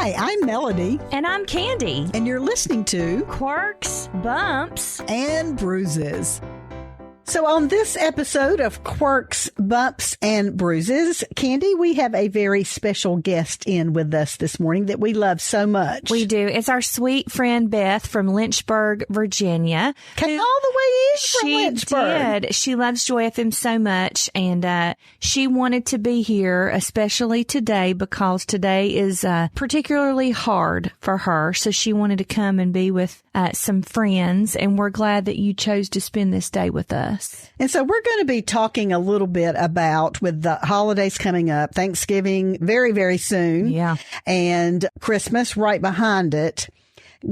Hi, I'm Melody. And I'm Candy. And you're listening to Quirks, Bumps, and Bruises. So on this episode of Quirks, Bumps, and Bruises, Candy, we have a very special guest in with us this morning that we love so much. We do. It's our sweet friend Beth from Lynchburg, Virginia. Came all the way in from Lynchburg. She did. She loves Joy FM so much, and she wanted to be here, especially today, because today is particularly hard for her. So she wanted to come and be with some friends, and we're glad that you chose to spend this day with us. And so we're going to be talking a little bit about, with the holidays coming up, Thanksgiving very, very soon. Yeah. And Christmas right behind it.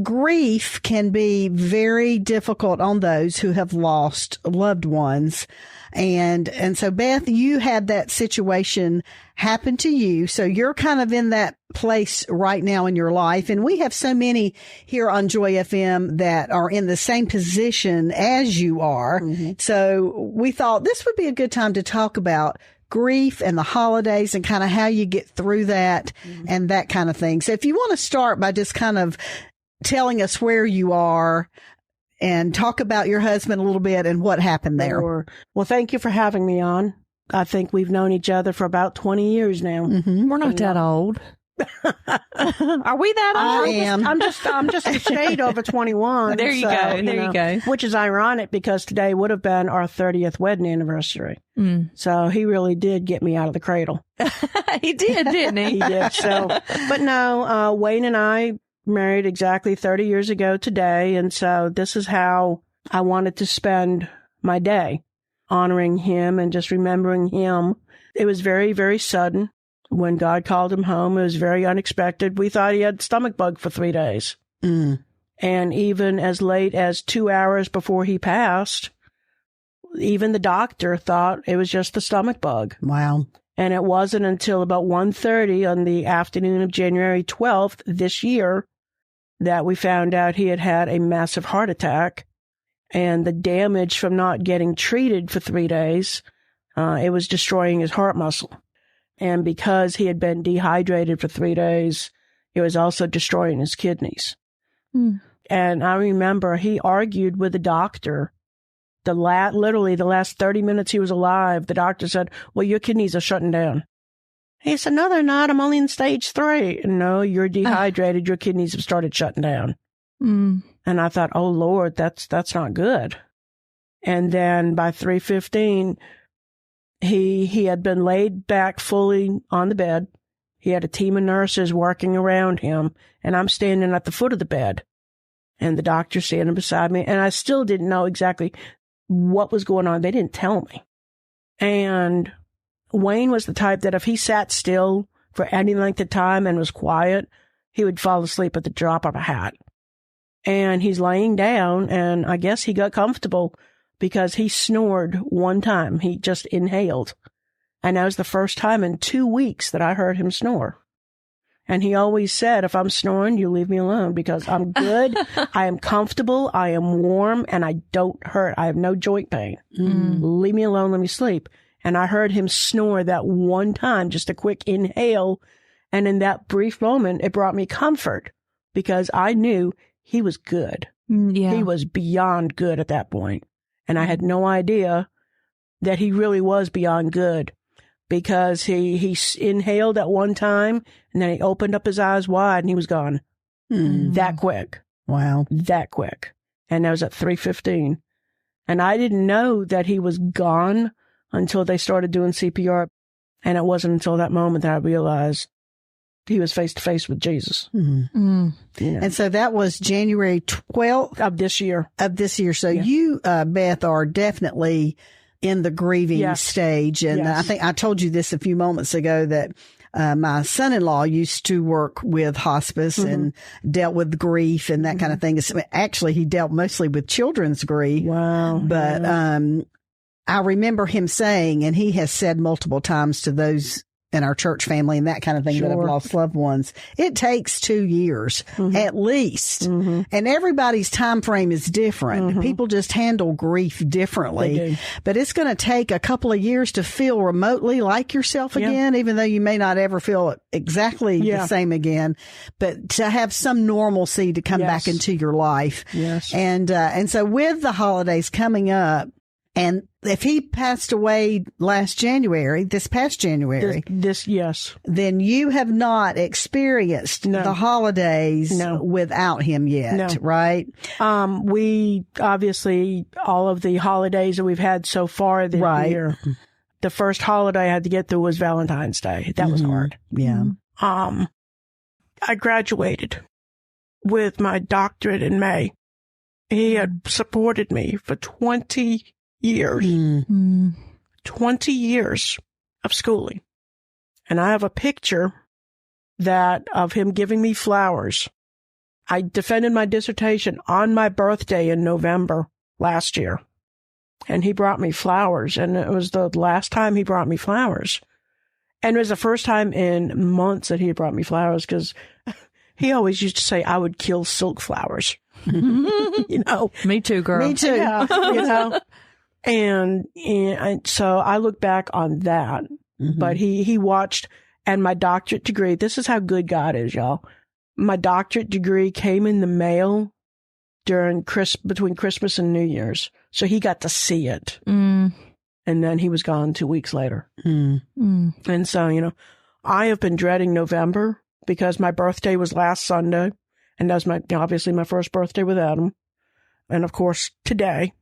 Grief can be very difficult on those who have lost loved ones. And so Beth, you had that situation happen to you. So you're kind of in that place right now in your life. And we have so many here on Joy FM that are in the same position as you are. Mm-hmm. So we thought this would be a good time to talk about grief and the holidays and kind of how you get through that and that kind of thing. So if you want to start by just kind of telling us where you are and talk about your husband a little bit and what happened there. Sure. Well, thank you for having me on. I think we've known each other for about 20 years now. Mm-hmm. We're not that old. Are we that old? I am. I'm just a shade over 21. There you go. You go. Which is ironic because today would have been our 30th wedding anniversary. Mm. So he really did get me out of the cradle. He did, didn't he? He did. So, but no, Wayne and I married exactly 30 years ago today. And so this is how I wanted to spend my day, honoring him and just remembering him. It was very, very sudden when God called him home. It was very unexpected. We thought he had stomach bug for 3 days. Mm. And even as late as 2 hours before he passed, even the doctor thought it was just the stomach bug. Wow. And it wasn't until about 1:30 on the afternoon of January 12th this year that we found out he had had a massive heart attack, and the damage from not getting treated for 3 days, it was destroying his heart muscle. And because he had been dehydrated for 3 days, it was also destroying his kidneys. Mm. And I remember he argued with the doctor. Literally the last 30 minutes he was alive, the doctor said, well, your kidneys are shutting down. He said, no, they're not. I'm only in stage 3. No, you're dehydrated. Your kidneys have started shutting down. Mm. And I thought, oh, Lord, that's not good. And then by 3:15, he had been laid back fully on the bed. He had a team of nurses working around him, and I'm standing at the foot of the bed. And the doctor standing beside me, and I still didn't know exactly what was going on. They didn't tell me. And Wayne was the type that if he sat still for any length of time and was quiet, he would fall asleep at the drop of a hat. And he's laying down, and I guess he got comfortable because he snored one time. He just inhaled. And that was the first time in 2 weeks that I heard him snore. And he always said, if I'm snoring, you leave me alone because I'm good. I am comfortable. I am warm, and I don't hurt. I have no joint pain. Mm. Leave me alone. Let me sleep. And I heard him snore that one time, just a quick inhale. And in that brief moment, it brought me comfort because I knew he was good. Yeah. He was beyond good at that point. And I had no idea that he really was beyond good because he inhaled at one time and then he opened up his eyes wide and he was gone. Mm. That quick. Wow. That quick. And that was at 3:15. And I didn't know that he was gone until they started doing CPR. And it wasn't until that moment that I realized he was face to face with Jesus. Mm-hmm. Mm. Yeah. And so that was January 12th of this year. So you, Beth, are definitely in the grieving stage. And I think I told you this a few moments ago that my son-in-law used to work with hospice and dealt with grief and that kind of thing. Actually, he dealt mostly with children's grief. Wow. But I remember him saying, and he has said multiple times to those in our church family and that kind of thing that have lost loved ones. It takes 2 years at least. And everybody's time frame is different. People just handle grief differently. But it's going to take a couple of years to feel remotely like yourself again, even though you may not ever feel exactly the same again. But to have some normalcy to come back into your life. And so with the holidays coming up, and if he passed away this past January, then you have not experienced the holidays without him yet, right? We obviously, all of the holidays that we've had so far this year, the first holiday I had to get through was Valentine's Day. That was hard. Yeah. I graduated with my doctorate in May. He had supported me for 20 years, 20 years of schooling. And I have a picture of him giving me flowers. I defended my dissertation on my birthday in November last year. And he brought me flowers. And it was the last time he brought me flowers. And it was the first time in months that he had brought me flowers, because he always used to say I would kill silk flowers. Me too, girl. Me too. Yeah, And so I look back on that, but he watched, and my doctorate degree, this is how good God is, y'all. My doctorate degree came in the mail between Christmas and New Year's. So he got to see it. And then he was gone 2 weeks later. And so, I have been dreading November because my birthday was last Sunday. And that was obviously my first birthday with Adam. And of course, today.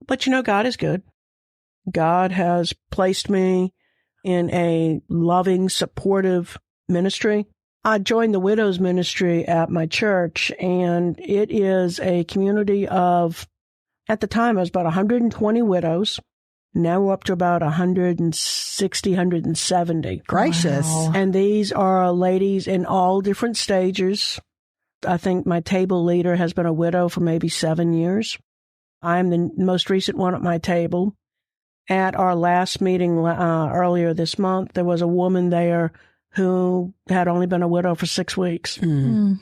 But God is good. God has placed me in a loving, supportive ministry. I joined the widows ministry at my church, and it is a community of, at the time, it was about 120 widows. Now we're up to about 160, 170. Gracious. Wow. And these are ladies in all different stages. I think my table leader has been a widow for maybe 7 years. I'm the most recent one at my table. At our last meeting earlier this month, there was a woman there who had only been a widow for 6 weeks. And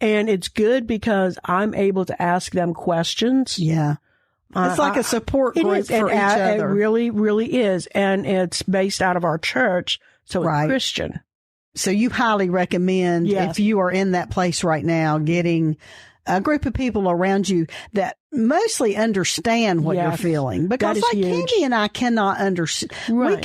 it's good because I'm able to ask them questions. Yeah. It's like a support group for each other. It really, really is. And it's based out of our church, so it's Christian. So you highly recommend, if you are in that place right now, getting a group of people around you that mostly understand what you're feeling. Because like huge. Candy and I cannot understand. We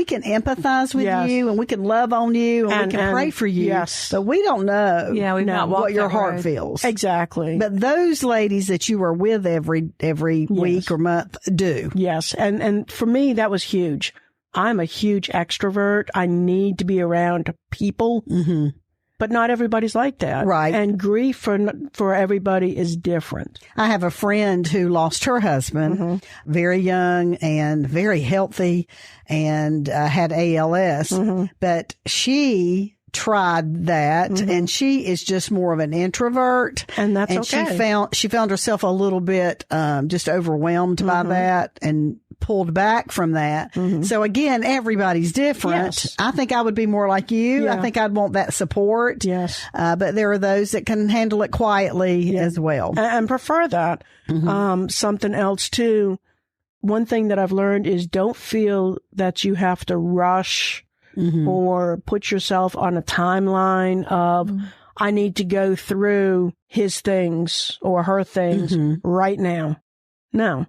can empathize with you, and we can love on you, and we can pray for you. Yes. But we don't know we've not what your heart road. feels. Exactly. But those ladies that you are with every week or month do. Yes. And for me, that was huge. I'm a huge extrovert. I need to be around people. But not everybody's like that. Right. And grief for everybody is different. I have a friend who lost her husband, very young and very healthy, and had ALS. But she tried that, and she is just more of an introvert. And that's okay. She found herself a little bit just overwhelmed by that, and pulled back from that. So again, everybody's different. Yes. I think I would be more like you. I think I'd want that support. Yes. But there are those that can handle it quietly as well. And prefer that. Something else too. One thing that I've learned is don't feel that you have to rush or put yourself on a timeline of, I need to go through his things or her things right now. No.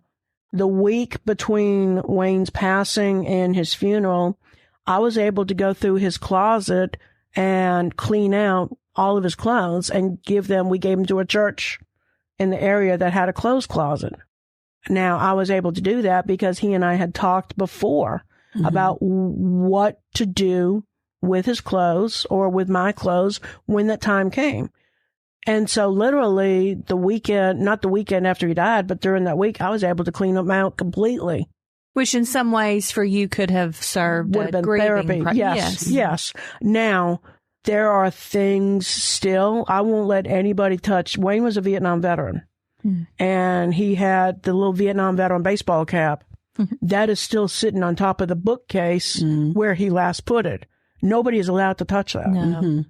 The week between Wayne's passing and his funeral, I was able to go through his closet and clean out all of his clothes and we gave them to a church in the area that had a clothes closet. Now, I was able to do that because he and I had talked before about what to do with his clothes or with my clothes when that time came. And so literally not the weekend after he died, but during that week, I was able to clean them out completely. Which in some ways for you could have served would have been therapy. Yes. Now, there are things still I won't let anybody touch. Wayne was a Vietnam veteran, and he had the little Vietnam veteran baseball cap. that is still sitting on top of the bookcase where he last put it. Nobody is allowed to touch that. No.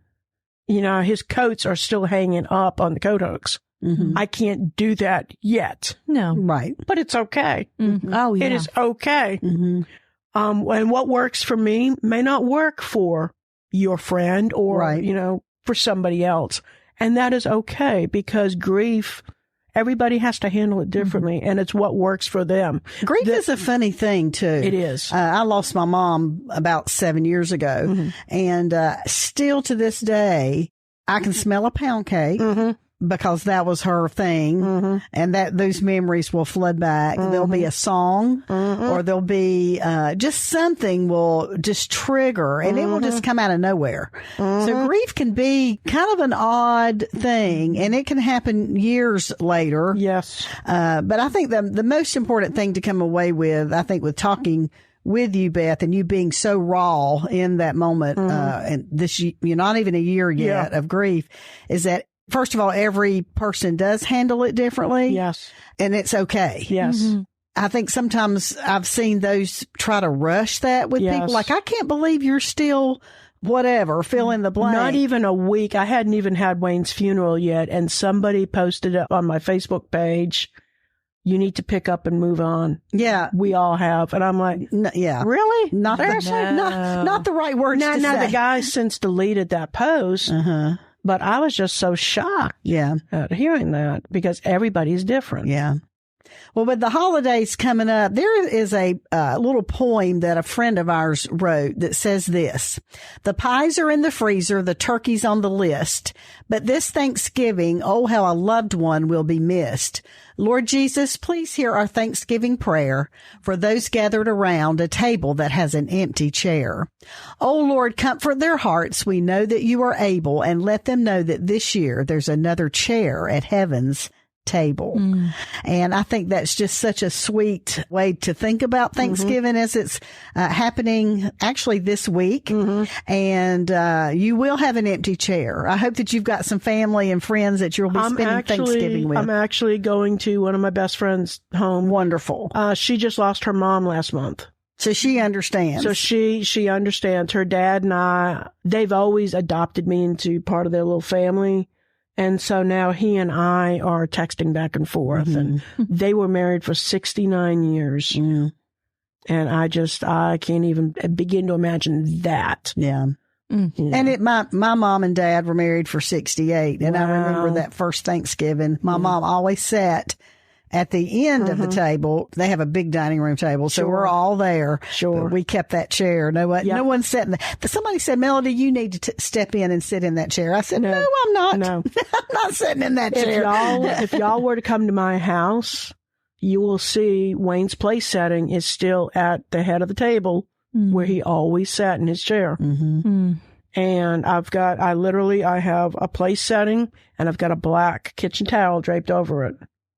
You know, his coats are still hanging up on the coat hooks. I can't do that yet. No. Right. But it's okay. Oh, yeah. It is okay. And what works for me may not work for your friend or, you know, for somebody else. And that is okay, because grief, everybody has to handle it differently, and it's what works for them. Grief is a funny thing, too. It is. I lost my mom about 7 years ago, and still to this day, I can smell a pound cake. Because that was her thing, and that those memories will flood back. There'll be a song, or there'll be just something will just trigger, and it will just come out of nowhere. So grief can be kind of an odd thing, and it can happen years later. Yes. But I think the most important thing to come away with, I think, with talking with you, Beth, and you being so raw in that moment, and this, you're not even a year yet of grief, is that, first of all, every person does handle it differently. Yes. And it's okay. Yes. I think sometimes I've seen those try to rush that with people. Like, I can't believe you're still whatever, fill in the blank. Not even a week. I hadn't even had Wayne's funeral yet, and somebody posted it on my Facebook page. You need to pick up and move on. Yeah. We all have. And I'm like, really? Not the right words to say. Now the guy since deleted that post. But I was just so shocked at hearing that, because everybody's different. Yeah. Well, with the holidays coming up, there is a little poem that a friend of ours wrote that says this: the pies are in the freezer, the turkey's on the list, but this Thanksgiving, oh, how a loved one will be missed. Lord Jesus, please hear our Thanksgiving prayer for those gathered around a table that has an empty chair. Oh, Lord, comfort their hearts. We know that you are able, and let them know that this year there's another chair at heaven's table. And I think that's just such a sweet way to think about Thanksgiving as it's happening actually this week. And you will have an empty chair. I hope that you've got some family and friends that you'll be spending Thanksgiving with. I'm actually going to one of my best friends' home. Wonderful. She just lost her mom last month. So she understands. So she understands. Her dad and I, they've always adopted me into part of their little family. And so now he and I are texting back and forth, and they were married for 69 years. And I can't even begin to imagine that. Yeah. And my mom and dad were married for 68. And I remember that first Thanksgiving, my mom always sat at the end of the table. They have a big dining room table, so we're all there. But we kept that chair. No one sat in that. Somebody said, Melody, you need to step in and sit in that chair. I said, no I'm not. No. I'm not sitting in that chair. If y'all were to come to my house, you will see Wayne's place setting is still at the head of the table where he always sat in his chair. And I have a place setting, and I've got a black kitchen towel draped over it.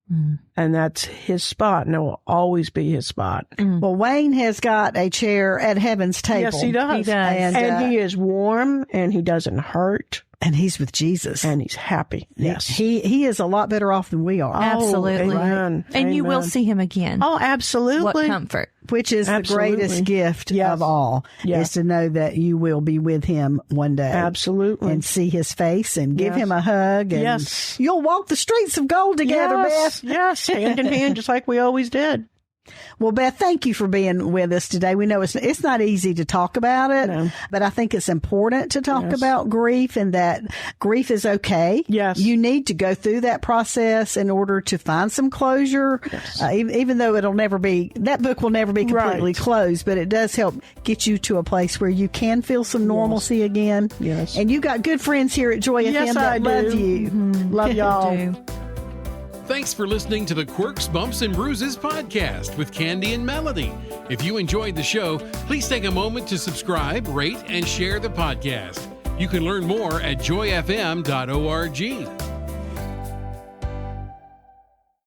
And that's his spot, and it will always be his spot. Well, Wayne has got a chair at heaven's table. Yes, he does. He does. And he is warm, and he doesn't hurt. And he's with Jesus. And he's happy. Yes. He is a lot better off than we are. Absolutely. Amen. And you will see him again. Oh, absolutely. What comfort. Which is the greatest gift of all, is to know that you will be with him one day. Absolutely. And see his face and give him a hug. And you'll walk the streets of gold together, Beth. Yes, hand in hand, just like we always did. Well, Beth, thank you for being with us today. We know it's not easy to talk about it, but I think it's important to talk about grief, and that grief is okay. Yes. You need to go through that process in order to find some closure, even though that book will never be completely closed, but it does help get you to a place where you can feel some normalcy again. Yes. And you got good friends here at Joy FM that love you. Love y'all. Thanks for listening to the Quirks, Bumps, and Bruises podcast with Candy and Melody. If you enjoyed the show, please take a moment to subscribe, rate, and share the podcast. You can learn more at joyfm.org.